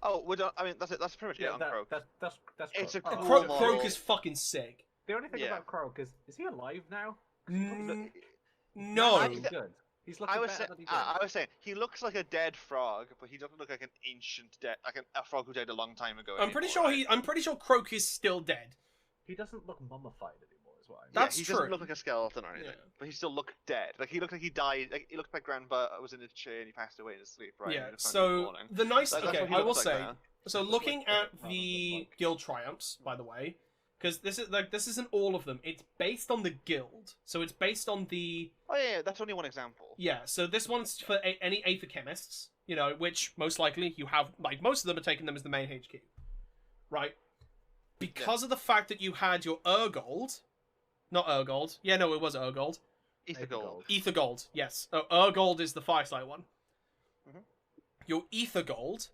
Oh, I mean, that's it. That's pretty much it Yeah, on Croak. that's It's a Croak. cool Croak model. is fucking sick. The only thing Yeah. about Croak is he alive now? 'Cause he looks Mm, now no. he's good. He's looking I was better than he did. I was saying he looks like a dead frog, but he doesn't look like an ancient dead, like a frog who died a long time ago. I'm pretty anymore, sure right? I'm pretty sure Croak is still dead. He doesn't look mummified anymore, is what I mean. Yeah, That's he true. doesn't look like a skeleton or anything, Yeah. but he still looked dead. Like he looked like he died. Like he looked like Grandpa was in his chair and he passed away in his sleep, right? Yeah. And he just found him So morning. the nice. That's Okay, what he I will looks like say. now. So Looks looking like at the the like. guild triumphs, by the way, because this isn't all of them. It's based on the guild, so it's based on the Oh yeah, that's only one example. yeah. So this one's for any Aether chemists, which most likely you have. Like most of them are taking them as the main HQ, right? Because of the fact that you had your Urgold, not Urgold. Yeah, no, it was Urgold. Ether Gold. Ether Gold, yes. Oh, Urgold is the Firesight one. Mhm. Your Ether Gold,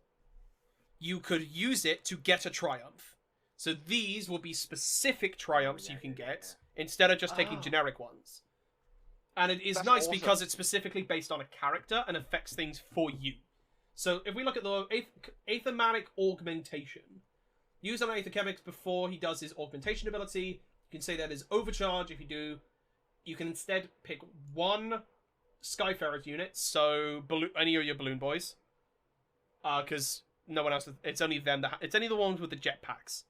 you could use it to get a triumph. So these will be specific triumphs you can get instead of just taking Oh. generic ones. And it is That's nice awesome. because it's specifically based on a character and affects things for you. So if we look at the Aetheric Augmentation, use on Aether Chemics before he does his augmentation ability, you can say that is overcharge. If you do, you can instead pick one Skyfarer's unit, so any of your balloon boys, because no one else. It's only them. It's only the ones with the jetpacks.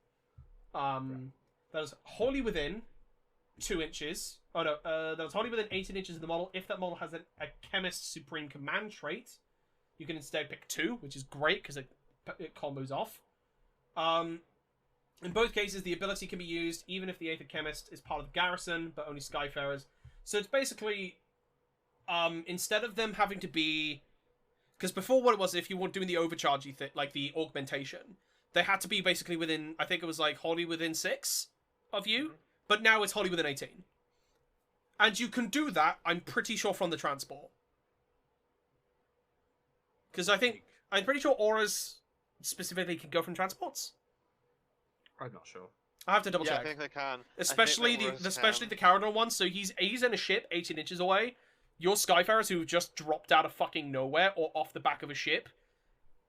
That is wholly within 2 inches. Oh no, that was wholly within 18 inches of the model. If that model has a Chemist Supreme Command trait, you can instead pick 2, which is great because it combos off. In both cases, the ability can be used even if the Aether Chemist is part of the garrison, but only Skyfarers. So it's basically, instead of them having to be... Because before what it was, if you were doing the overcharge, like the augmentation, they had to be basically within, I think it was like wholly within 6 of you, but now it's wholly within 18. And you can do that, I'm pretty sure, from the transport. Because I'm pretty sure auras specifically can go from transports. I'm not sure. I have to double Yeah, I check. think they can. Especially I think that especially can. the Caradon one. So he's in a ship 18 inches away. Your Skyfarers who just dropped out of fucking nowhere or off the back of a ship.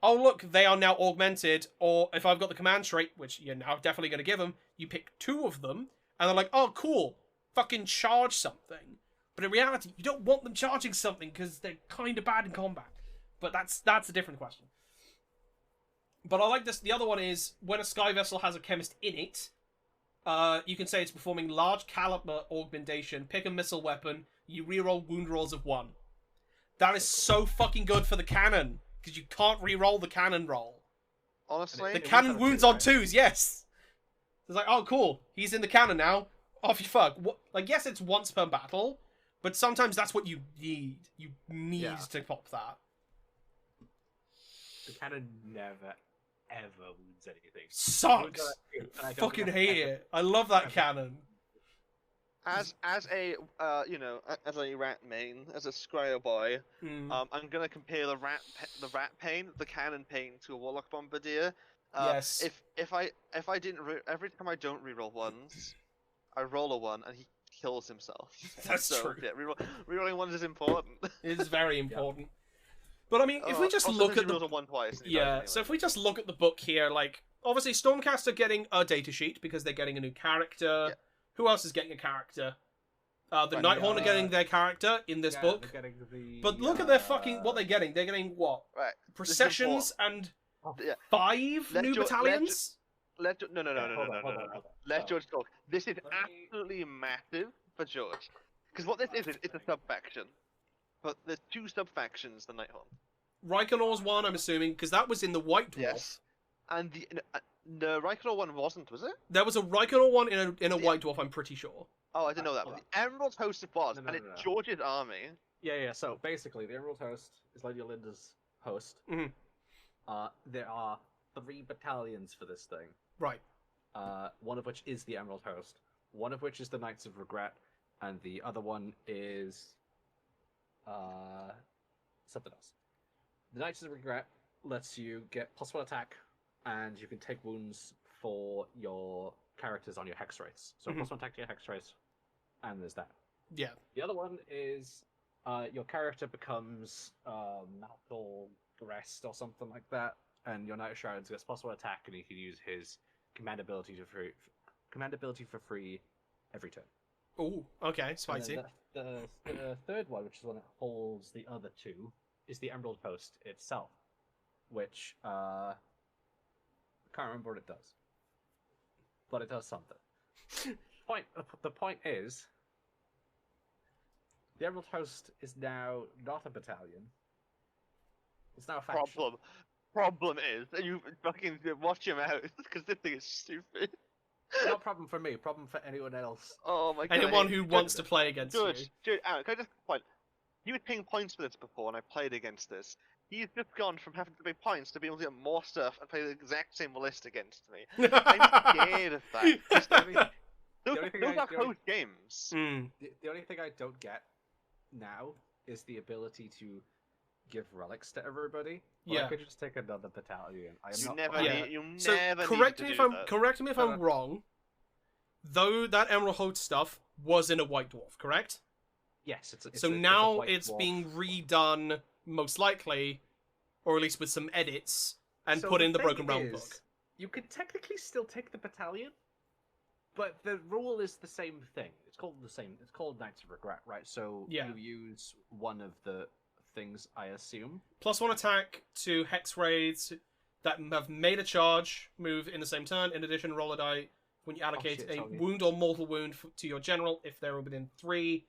Oh look, they are now augmented. Or if I've got the command trait, which you're now definitely going to give them, you pick 2 of them, and they're like, oh cool, fucking charge something. But in reality, you don't want them charging something because they're kind of bad in combat. But that's a different question. But I like this. The other one is when a sky vessel has a chemist in it, you can say it's performing large caliber augmentation. Pick a missile weapon. You reroll wound rolls of 1. That is so fucking good for the cannon because you can't reroll the cannon roll. Honestly, The It cannon was on wounds 2, on right? 2s. Yes. It's like, oh cool, he's in the cannon now. Off you fuck. What? Like yes, it's once per battle, but sometimes that's what you need. You need to pop that. The cannon never, ever wounds anything. Sucks. And I don't Fucking think hate I've it. I love that ever- cannon. as a as a rat main, as a scryo boy, Mm. I'm gonna compare the rat pain, the cannon pain, to a warlock bombardier. Yes. If I didn't every time I don't reroll ones, I roll a 1 and he kills himself. That's so, true. Yeah, rerolling 1s is important. It is very important. But I mean, if we just Also, look he at the rolls a 1 twice. and he yeah, dies so anyway. if we just look at the book here, like obviously Stormcast are getting a data sheet because they're getting a new character. Yeah. Who else is getting a character? The Right, Nighthorn are getting their character in this Yeah, book. they're getting the, But look at their fucking what they're getting. They're getting what? Right. Processions and Yeah. 5 Let new Jo- let Jo- battalions? Let no no no Yeah, no no hold no on, no hold no on, no. hold on. Let So- George talk. This is Let me- absolutely massive for George, because what this is it's a sub faction, but there's 2 sub factions. The Nighthorn. Reichenor's one, I'm assuming, because that was in the White Dwarf. Yes. And the Reichel one wasn't, was it? There was a Reikenor one in a Yeah. White Dwarf, I'm pretty sure. Oh, I didn't know that. Hold But the Emerald Host it was, No, no, and no, it's no. George's army. Yeah. So basically, the Emerald Host is Lady Olinda's host. Mhm. There are 3 battalions for this thing. Right. One of which is the Emerald Host. One of which is the Knights of Regret, and the other one is something else. The Knights of Regret lets you get +1 attack, and you can take wounds for your characters on your hex rates. So Mhm. +1 attack to your hex rates, and there's that. Yeah. The other one is your character becomes Malthal Rest or something like that. and your Knight Shrouds gets possible attack, and he can use his command ability for free every turn. Ooh, okay, And spicy. then the third one, which is one that holds the other two, is the Emerald Host itself, which I can't remember what it does, but it does something. The point is, the Emerald Host is now not a battalion. It's now a faction. Problem is, that you fucking watch your mouth, because this thing is stupid. Not problem for me. Problem for anyone else. Oh my god. Anyone who wants to play against you. Dude, Aaron, can I just point? You were paying points for this before, and I played against this. He's just gone from having to pay points to being able to get more stuff and play the exact same list against me. I'm scared of that. Just, those are close games. Mm. The only thing I don't get now is the ability to give relics to everybody. Well, Yeah. I could just take another battalion. Correct me if I'm wrong. Though that Emerald Host stuff was in a White Dwarf, correct? Yes. Now White it's Dwarf. being redone, most likely, or at least with some edits, and So put in the thing Broken Realm is, book. You could technically still take the battalion, but the rule is the same thing. It's called the same. It's called Knights of Regret, right? So Yeah. you use one of the things, I assume. +1 attack to Hex Raids that have made a charge move in the same turn. In addition, roll a die when you allocate shit, a tell me. wound or mortal wound to your general. If they're within 3,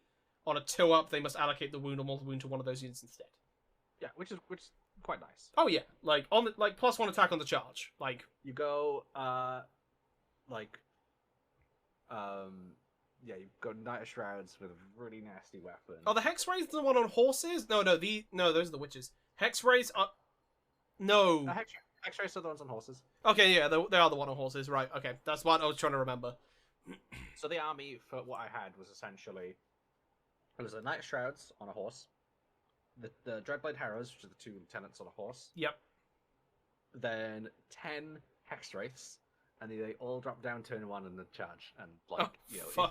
on a 2-up, they must allocate the wound or mortal wound to one of those units instead. Yeah, which is quite nice. Oh yeah, like on the +1 attack on the charge. Like You go you go Knight of Shrouds with a really nasty weapon. the Hex Raids the one on horses? No, those are the witches. Hex Raids are no. Hex Rays are the ones on horses. Okay, yeah, they are the one on horses, right? Okay, that's what I was trying to remember. So the army for what I had was essentially it was a Knight of Shrouds on a horse, the Dreadblade Harrows, which are the 2 lieutenants on a horse, Yep. then 10 Hex Wraiths, and they all drop down turn 1 in the charge. And fuck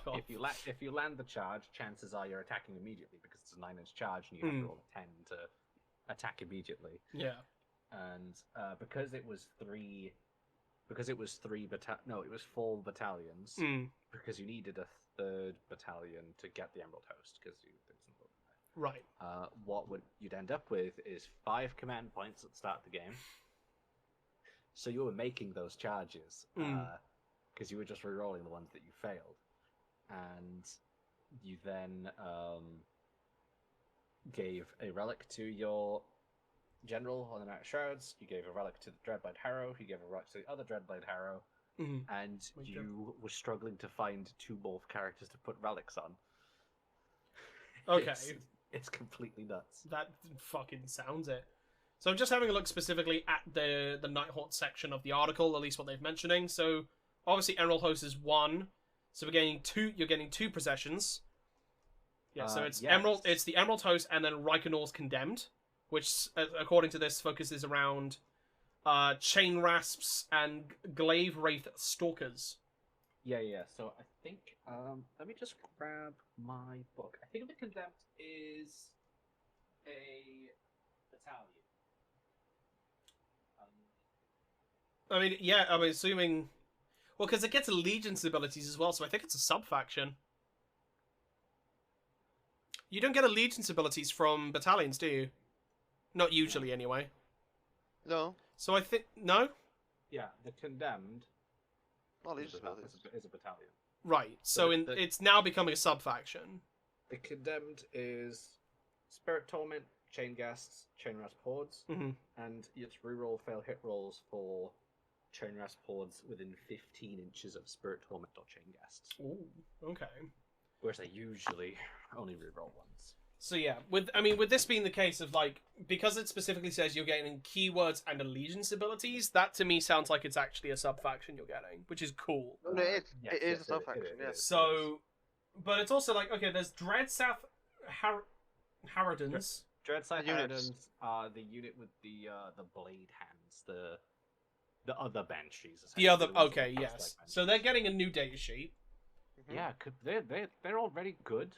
off. if you land the charge, chances are you're attacking immediately because it's a 9-inch charge and you have to roll a 10 to attack immediately. Yeah. And because it was 4 battalions. Because you needed a 3rd battalion to get the Emerald Host because there wasn't room there. Right. What you'd end up with is 5 command points at the start of the game. So you were making those charges because you were just re-rolling the ones that you failed, and you then gave a relic to your general on the Knight of Shrouds. You gave a relic to the Dreadblade Harrow. You gave a relic to the other Dreadblade Harrow. And you were struggling to find 2 more characters to put relics on. Okay. It's completely nuts. That fucking sounds it. So I'm just having a look specifically at the Nighthawk section of the article, at least what they're mentioning. So obviously Emerald Host is 1. So we're getting 2. You're getting 2 possessions. Yeah. So it's yes. It's the Emerald Host and then Reichenor's Condemned, which according to this focuses around Chain Rasps and Glaive Wraith Stalkers. Yeah. So I think let me just grab my book. I think the Condemned is a battalion. I mean, yeah, I'm assuming... Well, because it gets allegiance abilities as well, so I think it's a sub-faction. You don't get allegiance abilities from battalions, do you? Not usually, anyway. No. So I think... No? Yeah, the Condemned Well, is a battalion. Right, so it's now becoming a sub-faction. The Condemned is Spirit Torment, Chain Ghasts, Chain Rasp Hordes, and it's reroll fail hit rolls for Chain Rasp Hordes within 15 inches of Spirit Torment or Chain Ghasts. Ooh, okay. Whereas they usually only reroll once. So yeah, with this being the case of because it specifically says you're getting keywords and allegiance abilities, that to me sounds like it's actually a sub-faction you're getting, which is cool. No, it is a sub-faction, yes. So, but it's also okay, there's Dreadsouth Harridans. Dreadsouth Harridans are the unit with the blade hands, the other banshees. The other, okay, yes. So they're getting a new data sheet. Yeah, they're already good.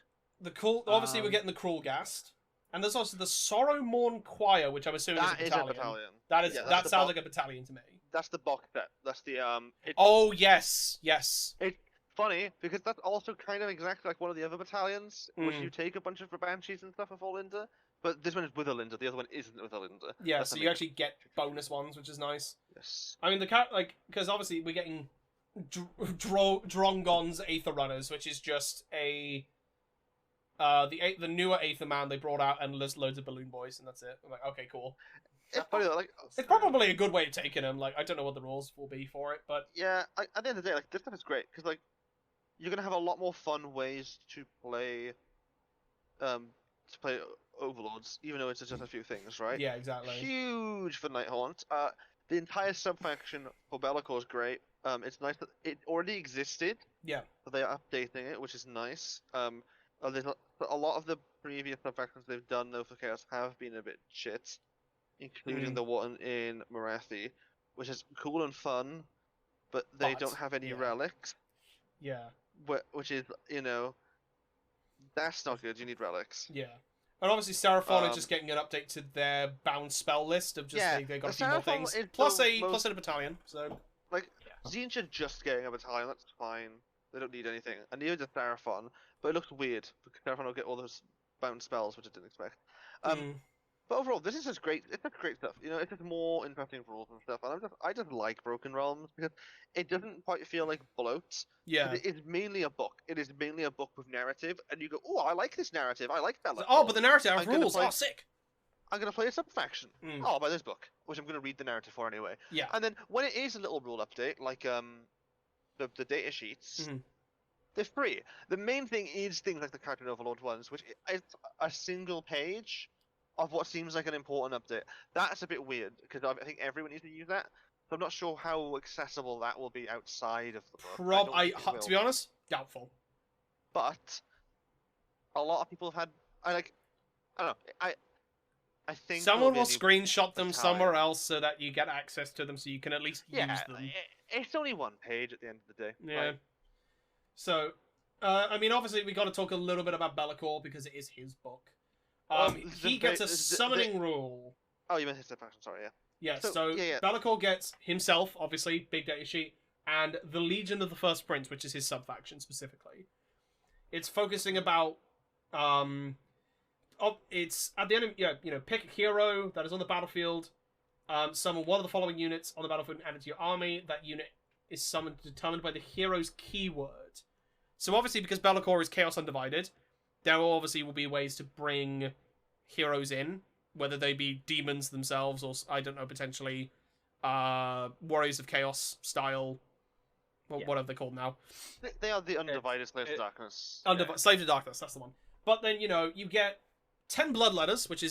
Obviously we're getting the Cruel Ghast, And there's also the Sorrow Mourn Choir, which I'm assuming That is is a a battalion. battalion. That is Yeah, that's that the sounds Bok- like a battalion to me. That's the Bok set. That's the Oh yes, yes. It's funny because that's also kind of exactly like one of the other battalions, which Mm. you take a bunch of Banshees and stuff with all Linda, but this one is with a Linda. The other one isn't with a Linda. Yeah, That's so the you main- actually get bonus ones, which is nice. Yes. I mean, because obviously we're getting Drongon's Aether Runners, which is just the newer Aether Man they brought out, and there's loads of Balloon Boys, and that's it. I'm like, okay, cool. It's funny though, like It's probably a good way of taking them. Like, I don't know what the rules will be for it, but yeah. At the end of the day, like this stuff is great because like you're gonna have a lot more fun ways to play Overlords, even though it's just a few things, right? yeah, exactly. Huge for Nighthaunt. The entire sub-faction for Bel'akor is great. It's nice that it already existed, Yeah, but they are updating it, which is nice. There's a lot of the previous sub-factions they've done though for Chaos have been a bit shit, including the one in Marathi, which is cool and fun, but they But, don't have any yeah. relics, yeah, which is, that's not good. You need relics. yeah. And obviously, Seraphon are Um, just getting an update to their bound spell list of just Yeah, they got a the few more Seraphon things, is plus the a most- battalion. So Like, Yeah. Zinch are just getting a battalion, that's fine. They don't need anything. And neither does Seraphon, but it looks weird, because Seraphon will get all those bound spells, which I didn't expect. But overall, this is just great. It's just great stuff. It's just more interesting rules and stuff. And I just like Broken Realms because it doesn't quite feel like bloat. yeah. It is mainly a book. It is mainly a book with narrative, and you go, "Oh, I like this narrative. I like that." Oh, but the narrative I'm have gonna rules. play- Oh, sick. I'm gonna play a sub-faction. Mm. Oh, I'll buy this book, which I'm gonna read the narrative for anyway. Yeah. And then when it is a little rule update, like the data sheets, Mhm. they're free. The main thing is things like the Cartoon Overlord ones, which is a single page of what seems like an important update. That's a bit weird because I think everyone needs to use that. So I'm not sure how accessible that will be outside of the book. I don't think it To will. be honest, doubtful. But a lot of people have had. I don't know. I think Someone there'll will be a new screenshot them somewhere battalion. else so that you get access to them, so you can at least use Yeah, them. it's only one page at the end of the day. Yeah. Like, So, I mean, obviously, we got to talk a little bit about Bel'akor because it is his book. He gets a summoning rule. oh, you meant his faction. Sorry, yeah. Yeah, So, so yeah. Bel'akor gets himself, obviously, big data sheet, and the Legion of the First Prince, which is his sub-faction specifically. It's focusing about, it's at the end of, pick a hero that is on the battlefield, summon one of the following units on the battlefield and add it to your army. That unit is summoned determined by the hero's keyword. So obviously, because Bel'akor is Chaos Undivided, there will be ways to bring heroes in, whether they be demons themselves or, I don't know, potentially Warriors of Chaos style, or Yeah. whatever they're called now. They are the undivided slaves of darkness. Slave to Darkness, that's the one. But then, you get 10 Bloodletters, which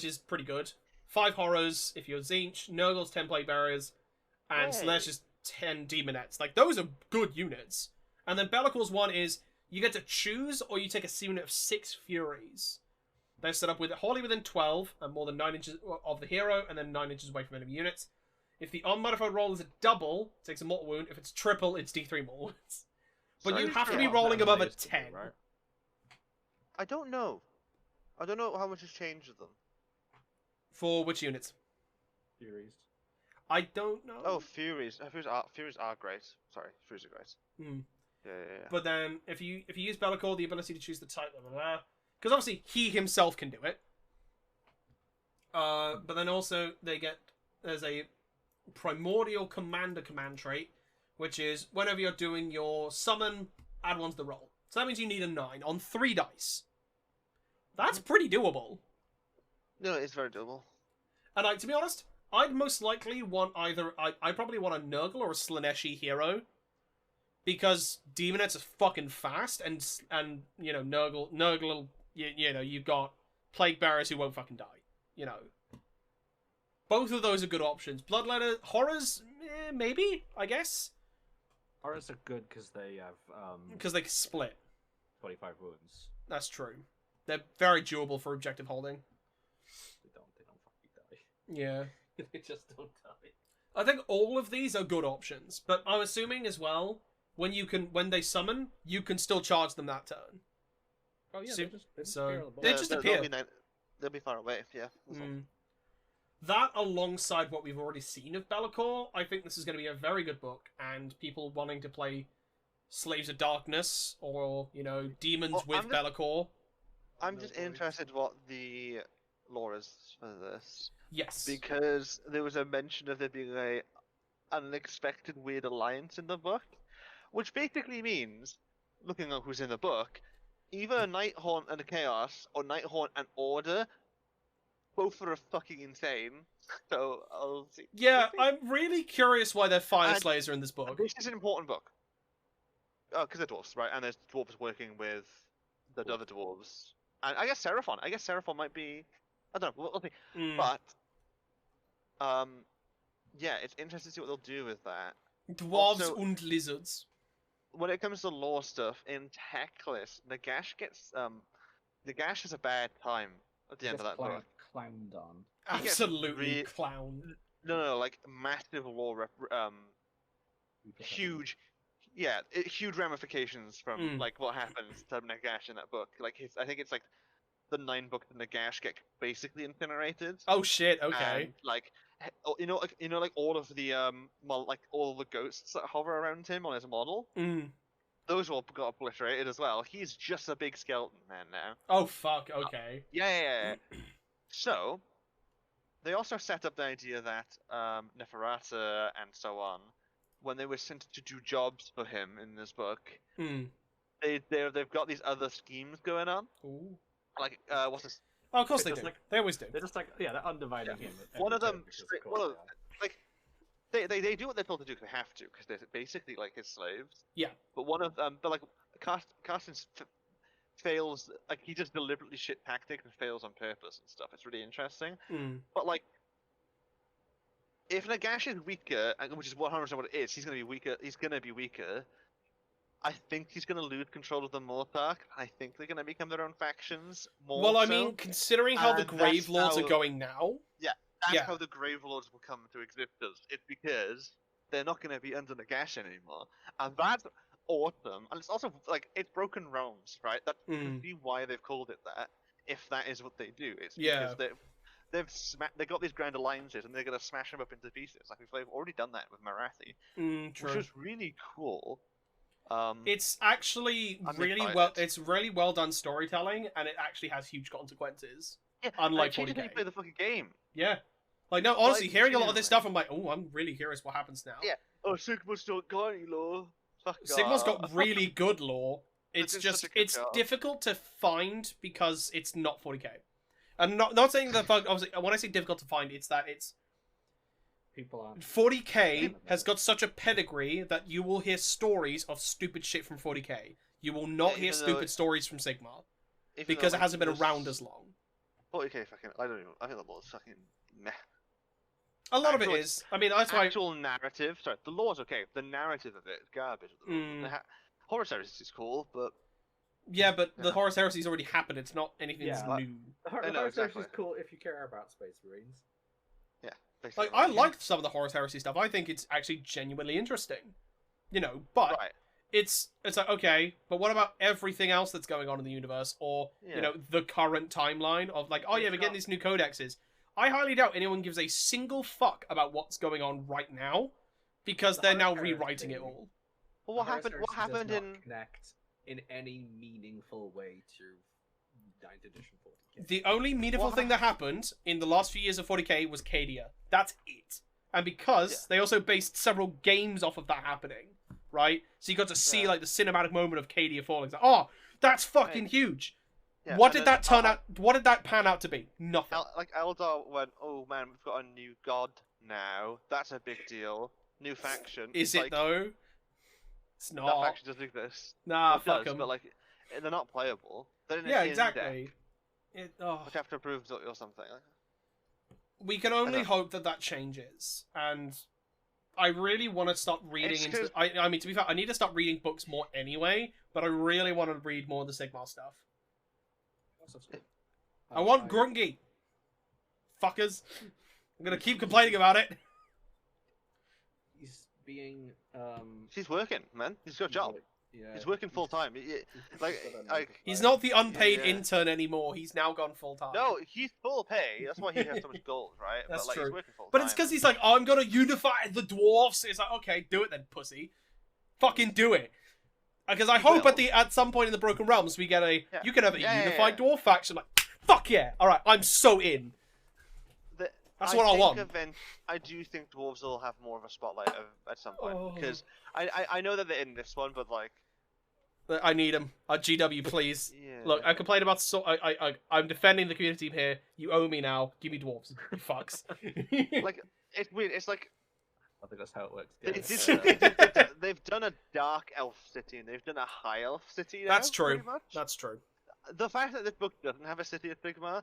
is pretty good. 5 Horrors if you're Zinch, Nurgle's 10 Plague Barriers, and Hey. Slash's 10 Demonettes. Like, those are good units. And then Bellacor's one is, you get to choose, or you take a unit of 6 Furies. They're set up with wholly within 12, and more than 9 inches of the hero, and then 9 inches away from enemy units. If the unmodified roll is a double, it takes a mortal wound. If it's triple, it's D3 mortal wounds. But Sorry, you have to be yeah. rolling above a Amazed to me, 10. right? I don't know. I don't know how much has changed with them. For which units? Furies. I don't know. Oh, Furies. Furies are great. Sorry, Furies are great. Hmm. Yeah. But then, if you use Bel'akor, the ability to choose the type, because obviously he himself can do it. But then also there's a primordial commander command trait, which is whenever you're doing your summon, add 1 to the roll. So that means you need a 9 on 3 dice. That's pretty doable. No, it's very doable. And to be honest, I'd most likely want I probably want a Nurgle or a Slaneshi hero. Because Demonettes are fucking fast, and Nurgle, you've got Plague Bearers who won't fucking die. Both of those are good options. Bloodletter Horrors, maybe, I guess. Horrors are good because they have Because they can split. 25 wounds. That's true. They're very durable for objective holding. They don't fucking die. Yeah. They just don't die. I think all of these are good options, but I'm assuming as well, when they summon, you can still charge them that turn. Oh yeah, So- they just so- appear on the They board. just There'll appear. be they'll be far away. Yeah. That's all. Mm. That, alongside what we've already seen of Bel'akor, I think this is going to be a very good book, and people wanting to play Slaves of Darkness or Demons Well, with Bel'akor. I'm No just worries. interested what the lore is for this, Yes. because there was a mention of there being a unexpected weird alliance in the book, which basically means, looking at who's in the book, either Nighthaunt and Chaos or Nighthaunt and Order, both are fucking insane. So I'll see. Yeah, We'll see. I'm really curious why their Fire And- Slayers are in this book. This is an important book. Because they're dwarves, right? And there's dwarves working with the other dwarves. And I guess Seraphon. I guess Seraphon might be. I don't know. We'll see. Mm. But, yeah, it's interesting to see what they'll do with that. Dwarves also- und Lizards. When it comes to lore stuff, in Techless, Nagash gets Nagash has a bad time at the end of that book. Clowned on. He gets Absolutely clown. No, like massive lore huge, yeah, huge ramifications from like what happens to Nagash in that book. Like I think it's like the 9 books of Nagash get basically incinerated. Oh shit, okay. And, like like all of the like all of the ghosts that hover around him on his model, Mm. those all got obliterated as well. He's just a big skeleton man now. Oh fuck, okay. Yeah. So, they also set up the idea that Neferata and so on, when they were sent to do jobs for him in this book, Mm. they've got these other schemes going on. Ooh. Like, what's this? Oh, of course It's they just do. like- They always do. They're just like, yeah, they're undividing him. at One of every them, turn because, of straight- course, well, they are. like, they do what they're told to do because they have to, because they're basically like his slaves. Yeah. But one of them, but like, Carson fails, like, he just deliberately shit tactics and fails on purpose and stuff. It's really interesting. Mm. But like, if Nagash is weaker, which is 100% what it is, he's gonna be weaker. He's gonna be weaker. I think he's gonna lose control of the Mortark. I think they're gonna become their own factions. More Well, I so. mean, considering how the And that's Grave Lords how- are going now, That's yeah. how the Grave Lords will come into existence. It's because they're not gonna be under Nagash anymore, and that's awesome. And it's also like it's broken realms, right? That could be why they've called it that. If that is what they do, it's Yeah. because they've got these grand alliances and they're gonna smash them up into pieces. Like they've already done that with Marathi, true. which was really cool. It's actually I'm really excited. It's really well done storytelling, and it actually has huge consequences. Yeah, unlike it changes when 40K. you play the fucking game. Yeah. Like, no, honestly, Like, hearing a lot of this genuinely. stuff, I'm like, oh, I'm really curious what happens now. Yeah. Oh, Sigma's not got any law. Fuck Sigma's off. got really good lore. It's doing just, such a good it's job. difficult to find because it's not 40k. And not saying that, obviously, when I say difficult to find, it's that it's People aren't. 40k has got such a pedigree that you will hear stories of stupid shit from 40k. You will not Yeah, hear even though stupid it- stories from Sigma Even because though, it hasn't been this- around as long. 40k fucking. I don't even. I think the law's fucking meh. A lot of it Actual- is. I mean, that's why. Actual narrative. Sorry, the law's okay. The narrative of it is garbage. At the moment. Mm. Horror series is cool, but Yeah, but the Yeah. Horus Heresy's already happened. It's not anything Yeah. new. The I know, Horror Series exactly. is cool if you care about Space Marines. basically. Like, I liked some of the Horus Heresy stuff. I think it's actually genuinely interesting. But Right. it's like, okay, but what about everything else that's going on in the universe, or Yeah. the current timeline of like, oh yeah, It's we're getting not- these new codexes. I highly doubt anyone gives a single fuck about what's going on right now, because The they're now Horus rewriting it Heresy- all. Well, what The Horror happened? What Series does happened not in? connect in any meaningful way to 9th edition 40k. The only meaningful What thing that happened in the last few years of 40k was Cadia. That's it. And because they also based several games off of that happening, right? So you got to see Yeah. like the cinematic moment of Cadia falling. It's like, oh, that's fucking Right. huge. Yeah, What and did then that turn out? What did that pan out to be? Nothing. Like Eldar went, oh man, we've got a new god now. That's a big deal. New faction. Is it like, though? It's That not. faction doesn't exist. Nah, It fuck does, them. but like, they're not playable. They're in an Yeah, in exactly. Deck, Oh. which have to approve or something. We can only know. hope that that changes, and I really want to start reading It's into. 'cause- I mean, to be fair, I need to start reading books more anyway. But I really want to read more of the Sigmar stuff. I want Grungy. Fuckers. I'm gonna keep complaining about it. He's being She's working, man. He's got a he's job. like- Yeah, He's working full time. He's not the unpaid yeah. intern anymore. He's now gone full time. No, he's full pay. That's why he has so much gold, right? That's but like true. he's working full But time. it's because he's like, oh, I'm gonna unify the dwarfs. It's like, okay, do it then, pussy. Fucking do it. Because I hope at some point in the Broken Realms we get you can have a unified dwarf faction. Like, fuck yeah! All right, I'm so in. That's what I want. I do think dwarves will have more of a spotlight at some point because I know that they're in this one, but like I need them. GW, please. Yeah. Look, I complain about I'm defending the community team here. You owe me now. Give me dwarves. You fucks. like it's weird. It's like I think that's how it works. They've done a dark elf city and they've done a high elf city. Now, That's true. pretty much. That's true. The fact that this book doesn't have a city of Sigmar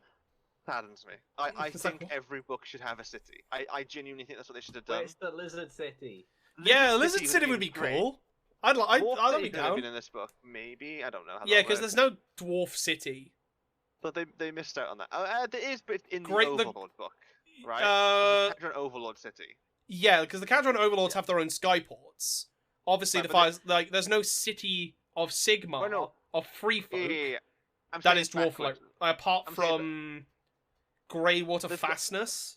saddens me. I think every book should have a city. I genuinely think that's what they should have done. Where's the Lizard City? Yeah, Lizard City would be cool. I'd be down. Been in this book, maybe. I don't know. Yeah, because there's no dwarf city. But they missed out on that. There is, but in the Overlord book, right? The Overlord city. Yeah, because the Cadron Overlords have their own skyports. Obviously, right, there's no city of Sigmar of free folk Yeah. that is dwarf like apart from Greywater Fastness.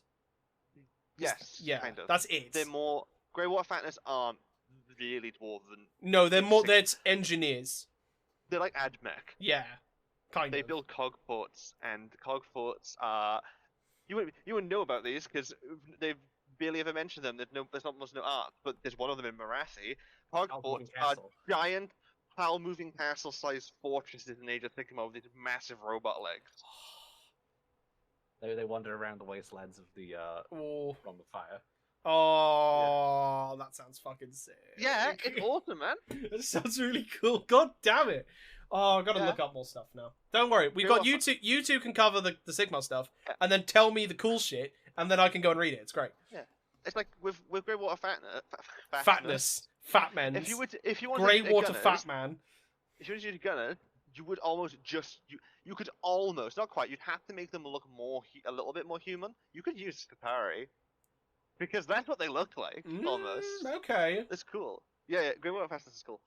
Yes. Yeah, kind of. that's it. They're more Greywater Fatness aren't really dwarven. No, they're more. They're engineers. They're like AdMech. Yeah, kind They of. build cogports, and cogports are. You wouldn't know about these because they've barely ever mentioned them. There's not much no art, but there's one of them in Marathi. Cogports are giant, pile-moving castle-sized fortresses in Age of Sigmar with these massive robot legs. They wander around the wastelands of the from the fire. Oh, that sounds fucking sick. Yeah, it's awesome, man. That sounds really cool. God damn it. Oh, I've got to look up more stuff now. Don't worry, we've got you two. You two can cover the Sigma stuff, and then tell me the cool shit, and then I can go and read it. It's great. Yeah, it's like with Greywater Fatness, fat men. If you want Greywater fat man. If you wanted to do Gunner, you would almost you could almost not quite. You'd have to make them look a little bit more human. You could use Skapari, because that's what they look like almost. Okay, it's cool. Yeah, Greywater Fastness is cool.